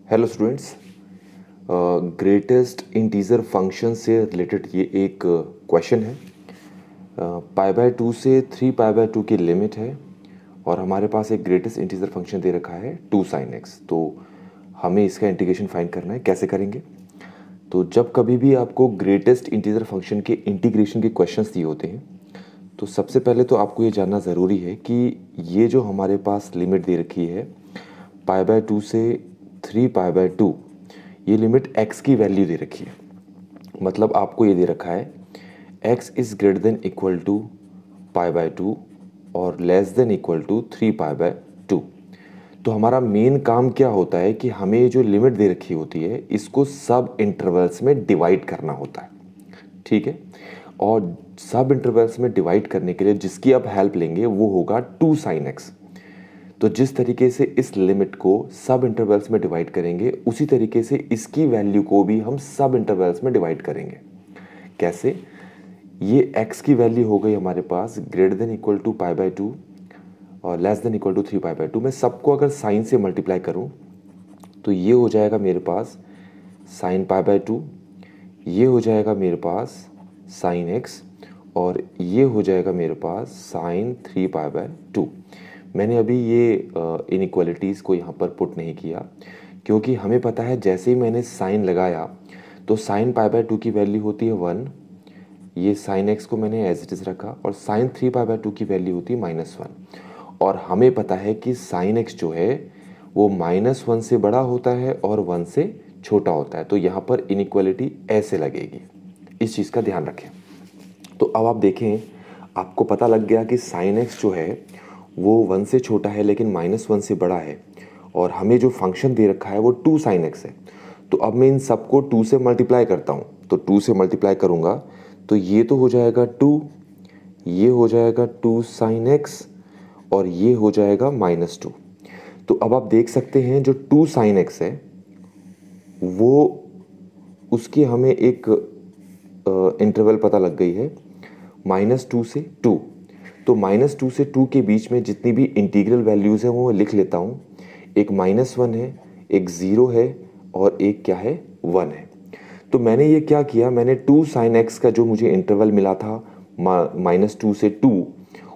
Hello students, greatest integer function से related ये एक क्वेश्चन है। पाई बाय 2 से 3 पाई बाय 2 की लिमिट है और हमारे पास एक ग्रेटेस्ट इंटीजर फंक्शन दे रखा है 2 साइन एक्स। तो हमें इसका इंटीग्रेशन फाइंड करना है। कैसे करेंगे? तो जब कभी भी आपको ग्रेटेस्ट इंटीजर फंक्शन के इंटीग्रेशन के क्वेश्चंस दिए होते हैं तो सबसे पहले तो आपको ये जानना ज़रूरी है कि ये जो हमारे पास लिमिट दे रखी है पाई बाय 2 से 3 पाई बाय 2, ये लिमिट x की वैल्यू दे रखी है। मतलब आपको ये दे रखा है x is greater than equal to pi by 2 और less than equal to 3 pi by 2। तो हमारा मेन काम क्या होता है कि हमें ये जो लिमिट दे रखी होती है इसको सब इंटरवल्स में डिवाइड करना होता है। ठीक है, और सब इंटरवल्स में डिवाइड करने के लिए जिसकी आप हेल्प लेंगे वो होगा 2 साइन एक्स। तो जिस तरीके से इस लिमिट को सब इंटरवल्स में डिवाइड करेंगे उसी तरीके से इसकी वैल्यू को भी हम सब इंटरवल्स में डिवाइड करेंगे। कैसे? ये x की वैल्यू हो गई हमारे पास greater than equal to pi by 2 और less than equal to 3 pi by 2। मैं सबको अगर साइन से मल्टीप्लाई करूं तो ये हो जाएगा मेरे पास साइन पाई बाय 2, ये हो जाएगा मेरे पास साइन x और ये हो जाएगा मेरे पास साइन 3 पाई बाय 2। मैंने अभी ये इनइक्वालिटीज़ को यहाँ पर पुट नहीं किया क्योंकि हमें पता है जैसे ही मैंने साइन लगाया तो साइन पाई बाय 2 की वैल्यू होती है 1, ये साइन एक्स को मैंने एज इट इज़ रखा, और साइन 3 पाई बाय 2 की वैल्यू होती है -1। और हमें पता है कि साइन एक्स जो है वो -1 से बड़ा होता है और 1 से छोटा होता है। तो यहाँ पर इनइक्वालिटी ऐसे लगेगी, इस चीज़ का ध्यान रखें। तो अब आप देखें, आपको पता लग गया कि साइन एक्स जो है वो 1 से छोटा है लेकिन -1 से बड़ा है, और हमें जो फंक्शन दे रखा है वो 2 साइन एक्स है। तो अब मैं इन सबको 2 से मल्टीप्लाई करता हूँ। तो 2 से मल्टीप्लाई करूँगा तो ये तो हो जाएगा 2, ये हो जाएगा 2 साइन एक्स और ये हो जाएगा -2। तो अब आप देख सकते हैं जो 2 साइन एक्स है वो उसकी हमें एक इंटरवल पता लग गई है -2 से 2। तो -2 से 2 के बीच में जितनी भी इंटीग्रल वैल्यूज़ हैं वो लिख लेता हूँ। एक -1 है, एक 0 है और एक क्या है 1 है। तो मैंने ये क्या किया, मैंने 2 साइन एक्स का जो मुझे इंटरवल मिला था -2 से 2,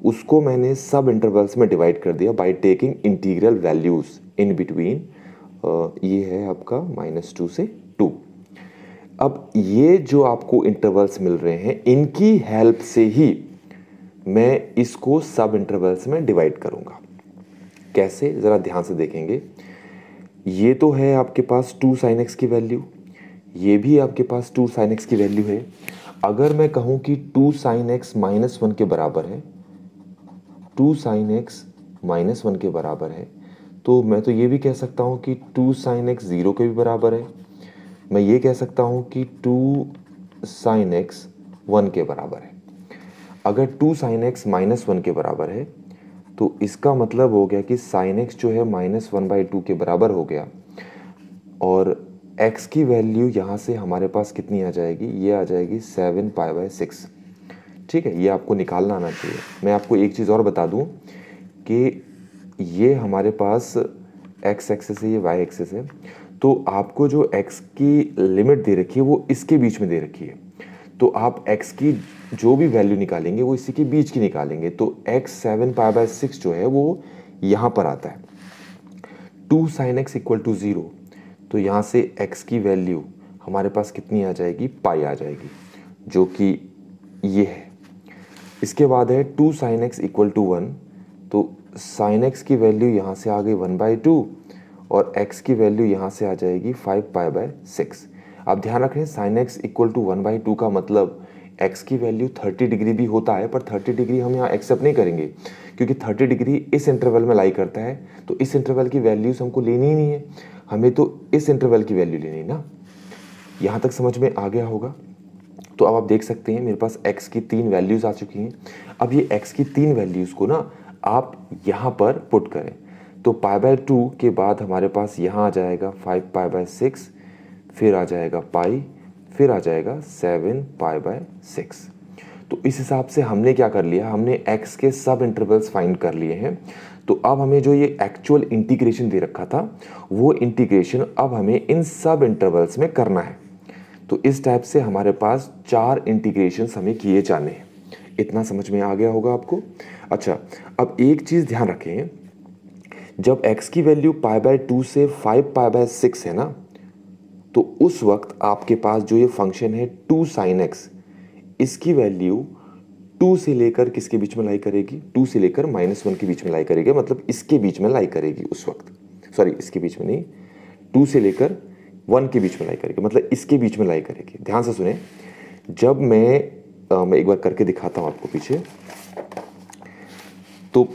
उसको मैंने सब इंटरवल्स में डिवाइड कर दिया by taking integral values in between. ये है आपका -2 से 2। अब ये जो आपको इंटरवल्स मिल रहे हैं इनकी हेल्प से ही मैं इसको सब इंटरवल्स में डिवाइड करूंगा। कैसे, ज़रा ध्यान से देखेंगे। ये तो है आपके पास 2 साइन एक्स की वैल्यू, ये भी आपके पास 2 साइन एक्स की वैल्यू है। अगर मैं कहूँ कि 2 साइन एक्स -1 के बराबर है, 2 साइन एक्स -1 के बराबर है, तो मैं तो ये भी कह सकता हूँ कि 2 साइन एक्स 0 के भी बराबर है। मैं ये कह सकता हूँ कि 2 साइन एक्स 1 के बराबर है। अगर 2 साइन एक्स -1 के बराबर है तो इसका मतलब हो गया कि साइन एक्स जो है -1/2 के बराबर हो गया, और x की वैल्यू यहाँ से हमारे पास कितनी आ जाएगी, ये आ जाएगी 7 पाई बाय 6। ठीक है, ये आपको निकालना आना चाहिए। मैं आपको एक चीज़ और बता दूँ कि ये हमारे पास x एक्सिस है, ये y एक्सिस है। तो आपको जो x की लिमिट दे रखी है वो इसके बीच में दे रखी है। तो आप x की जो भी वैल्यू निकालेंगे वो इसी के बीच की निकालेंगे। तो x 7 पाई बाय 6 जो है वो यहाँ पर आता है। 2 साइन एक्स इक्वल टू 0, तो यहाँ से x की वैल्यू हमारे पास कितनी आ जाएगी, पाई आ जाएगी, जो कि ये है। इसके बाद है 2 साइन एक्स इक्वल टू 1, तो साइन एक्स की वैल्यू यहाँ से आ गई 1/2 और x की वैल्यू यहाँ से आ जाएगी 5 पाई बाय 6। अब ध्यान रखें, साइन एक्स इक्वल टू 1/2 का मतलब x की वैल्यू 30 डिग्री भी होता है, पर 30 डिग्री हम यहाँ एक्सेप्ट नहीं करेंगे क्योंकि 30 डिग्री इस इंटरवल में लाई करता है। तो इस इंटरवल की वैल्यूज हमको लेनी ही नहीं है, हमें तो इस इंटरवल की वैल्यू लेनी है ना। यहाँ तक समझ में आ गया होगा। तो अब आप देख सकते हैं मेरे पास x की 3 वैल्यूज़ आ चुकी हैं। अब ये x की 3 वैल्यूज़ को ना आप यहाँ पर पुट करें, तो पाई बाय 2 के बाद हमारे पास यहाँ आ जाएगा 5 पाई बाय 6, फिर आ जाएगा पाई, फिर आ जाएगा 7 पाई बाय 6। तो इस हिसाब से हमने क्या कर लिया, हमने x के सब इंटरवल्स फाइंड कर लिए हैं तो अब हमें जो ये एक्चुअल इंटीग्रेशन दे रखा था वो इंटीग्रेशन अब हमें इन सब इंटरवल्स में करना है। तो इस टाइप से हमारे पास 4 इंटीग्रेशंस हमें किए जाने हैं। इतना समझ में आ गया होगा आपको। अच्छा, अब एक चीज़ ध्यान रखें, जब x की वैल्यू π/2 से 5π/6 है ना, तो उस वक्त आपके पास जो ये फंक्शन है 2 sin x, इसकी वैल्यू 2 से लेकर किसके बीच में लाई करेगी, 2 से लेकर -1 के बीच में लाई करेगी, मतलब इसके बीच में लाई करेगी उस वक्त। सॉरी, इसके बीच में नहीं, 2 से लेकर 1 के बीच में लाई करेगी, मतलब इसके बीच में लाई करेगी। ध्यान से सुने, जब मैं एक बार करके दिखाता हूँ आपको पीछे। तो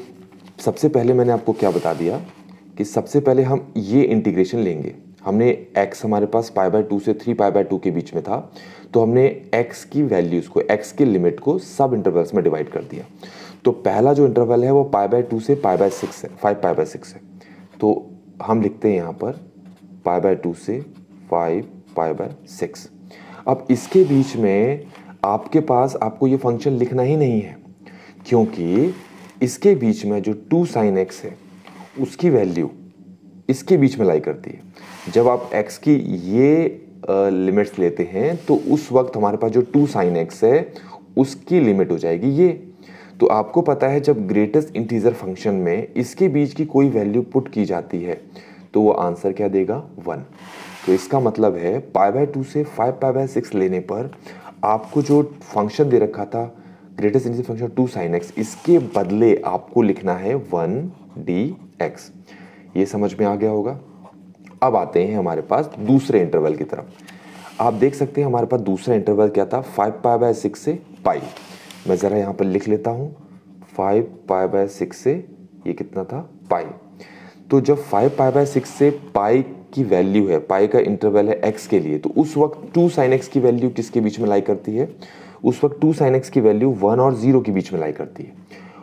सबसे पहले मैंने आपको क्या बता दिया कि सबसे पहले हम ये इंटीग्रेशन लेंगे। हमने x हमारे पास π/2 से 3π/2 के बीच में था, तो हमने x की वैल्यूज को, x की लिमिट को सब इंटरवल्स में डिवाइड कर दिया। तो पहला जो इंटरवल है वो π/2 से π/6 है, 5π/6 है। तो हम लिखते हैं यहाँ पर π/2 से 5π/6। अब इसके बीच में आपके पास आपको ये फंक्शन लिखना ही नहीं है, क्योंकि इसके बीच में जो 2 sin x है उसकी वैल्यू इसके बीच में लाई करती है। जब आप x की ये लिमिट्स लेते हैं तो उस वक्त हमारे पास जो 2 sin x है उसकी लिमिट हो जाएगी ये। तो आपको पता है जब ग्रेटेस्ट इंटीजर फंक्शन में इसके बीच की कोई वैल्यू पुट की जाती है तो वो आंसर क्या देगा, 1। तो इसका मतलब है π/2 से 5π/6 लेने पर आपको जो फंक्शन दे रखा था greatest integer function 2 sin x, इसके बदले आपको लिखना है 1dx। ये समझ में आ गया होगा। अब आते हैं हमारे पास दूसरे इंटरवल की तरफ। आप देख सकते हैं हमारे पास दूसरा इंटरवल क्या था, 5π/6 से पाई। मैं ज़रा यहाँ पर लिख लेता हूँ, 5π/6 से ये कितना था, पाई। तो जब 5π/6 से पाई की वैल्यू है, पाई का इंटरवल है x के लिए, तो उस वक्त 2 sin x की वैल्यू किसके बीच में लाई करती है, उस वक्त 2 sin x की वैल्यू 1 और 0 के बीच में लाई करती है।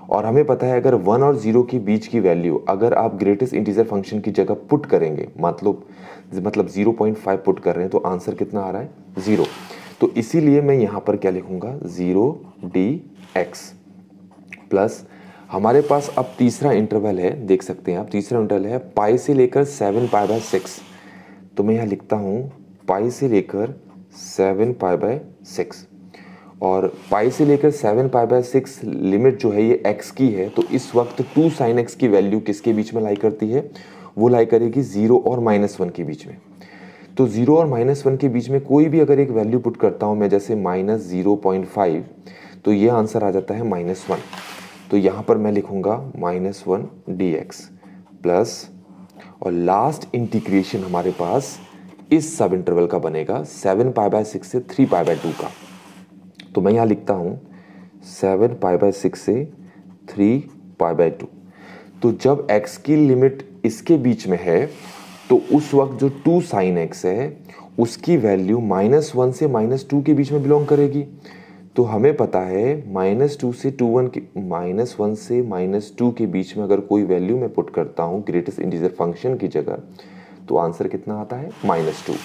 और हमें पता है अगर 1 और 0 के बीच की वैल्यू अगर आप ग्रेटेस्ट इंटीजर फंक्शन की जगह पुट करेंगे, मतलब 0.5 पुट कर रहे हैं, तो आंसर कितना आ रहा है, 0। तो इसीलिए मैं यहाँ पर क्या लिखूंगा, 0dx प्लस हमारे पास अब तीसरा इंटरवल है, देख सकते हैं आप, तीसरा इंटरवल है पाई से लेकर 7π/6। तो मैं यहाँ लिखता हूँ पाई से लेकर 7π/6, और पाई से लेकर 7π/6 लिमिट जो है ये x की है। तो इस वक्त 2 sin x की वैल्यू किसके बीच में लाई करती है, वो लाई करेगी 0 और -1 के बीच में। तो 0 और -1 के बीच में कोई भी अगर एक वैल्यू पुट करता हूँ मैं, जैसे -0.5, तो ये आंसर आ जाता है -1। तो यहाँ पर मैं लिखूंगा -1dx प्लस, और लास्ट इंटीग्रेशन हमारे पास इस सब इंटरवल का बनेगा 7π/6 से 3π/2 का। तो मैं यहाँ लिखता हूँ 7π/6 से 3π/2। तो जब x की लिमिट इसके बीच में है तो उस वक्त जो 2 sin x है उसकी वैल्यू -1 से -2 के बीच में बिलोंग करेगी। तो हमें पता है -1 से -2 के बीच में अगर कोई वैल्यू मैं पुट करता हूँ ग्रेटेस्ट इंटीजर फंक्शन की जगह, तो आंसर कितना आता है, -2।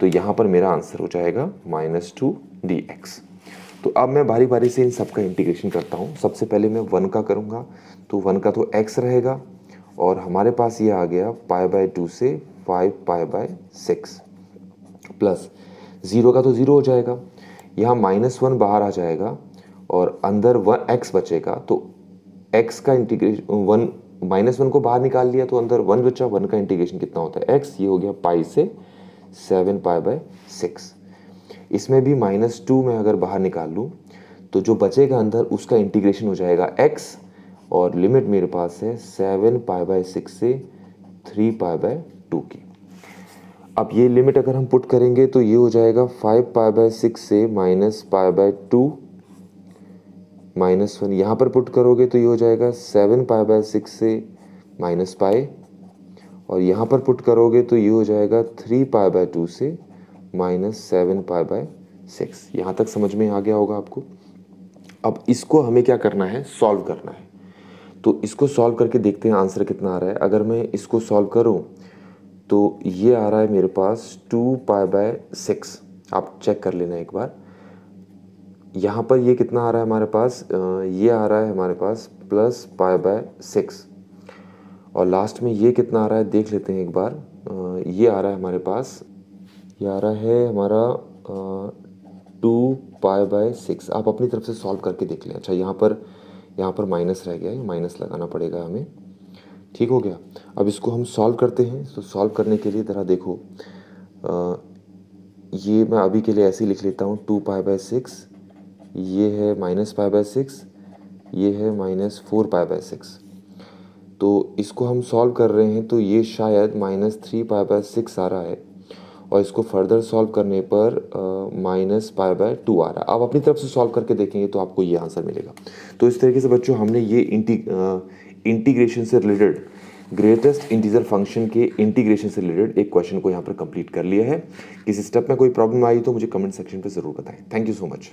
तो यहाँ पर मेरा आंसर हो जाएगा -2dx। तो अब मैं बारी बारी से इन सब का इंटीग्रेशन करता हूँ। सबसे पहले मैं 1 का करूँगा, तो 1 का तो x रहेगा, और हमारे पास ये आ गया π/2 से 5π/6 प्लस 0 का तो 0 हो जाएगा, यहाँ -1 बाहर आ जाएगा और अंदर x बचेगा। तो x का इंटीग्रेशन, -1 को बाहर निकाल लिया तो अंदर 1 बचा, 1 का इंटीग्रेशन कितना होता है, x। ये हो गया पाई से 7π/6। इसमें भी -2 में अगर बाहर निकाल लूँ तो जो बचेगा अंदर उसका इंटीग्रेशन हो जाएगा x, और लिमिट मेरे पास है 7π/6 से 3π/2 की। अब ये लिमिट अगर हम पुट करेंगे तो ये हो जाएगा 5π/6 से -π/2 -1, यहाँ पर पुट करोगे तो ये हो जाएगा 7π/6 से -π, और यहाँ पर पुट करोगे तो ये हो जाएगा 3π/2 से -7π/6। यहाँ तक समझ में आ गया होगा आपको। अब इसको हमें क्या करना है, सॉल्व करना है। तो इसको सॉल्व करके देखते हैं आंसर कितना आ रहा है। अगर मैं इसको सॉल्व करूँ तो ये आ रहा है मेरे पास 2π/6। आप चेक कर लेना एक बार। यहाँ पर ये कितना आ रहा है हमारे पास, ये आ रहा है हमारे पास +π/6, और लास्ट में ये कितना आ रहा है देख लेते हैं एक बार। ये आ रहा है हमारे पास, ये आ रहा है हमारा 2π/6। आप अपनी तरफ से सॉल्व करके देख लें। अच्छा, यहाँ पर माइनस रह गया है, माइनस लगाना पड़ेगा हमें। ठीक हो गया। अब इसको हम सॉल्व करते हैं। तो सॉल्व करने के लिए ज़रा देखो, ये मैं अभी के लिए ऐसे ही लिख लेता हूँ, 2π/6, ये है -π/6, ये है -4π/6। तो इसको हम सॉल्व कर रहे हैं तो ये शायद -3π/6 आ रहा है, और इसको फर्दर सॉल्व करने पर -π/2 आ रहा है। आप अपनी तरफ से सॉल्व करके देखेंगे तो आपको ये आंसर मिलेगा। तो इस तरीके से बच्चों हमने ये इंटीग्रेशन से रिलेटेड, ग्रेटेस्ट इंटीजर फंक्शन के इंटीग्रेशन से रिलेटेड एक क्वेश्चन को यहाँ पर कंप्लीट कर लिया है। किसी स्टेप में कोई प्रॉब्लम आई तो मुझे कमेंट सेक्शन पे ज़रूर बताएं। Thank you so much.